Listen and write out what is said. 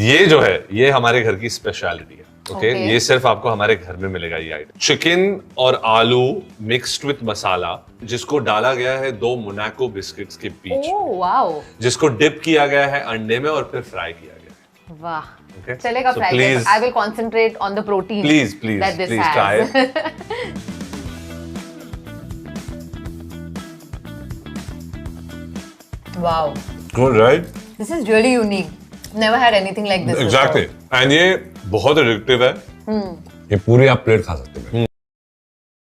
ये जो है ये हमारे घर की स्पेशलिटी है। ओके, ये सिर्फ आपको हमारे घर में मिलेगा ये आइटम। चिकन और आलू मिक्स्ड विद मसाला, जिसको डाला गया है 2 मोनाको बिस्किट्स के बीच में, वाओ, जिसको डिप किया गया है अंडे में और फिर फ्राई किया गया है। वाह, Okay? चलेगा So fry. please- I will concentrate on the protein. Please try it. Wow, Good, right? this is really unique. Never had anything like this Exactly. And ये बहुत एडिक्टिव है। ये पूरी आप प्लेट खा सकते हैं।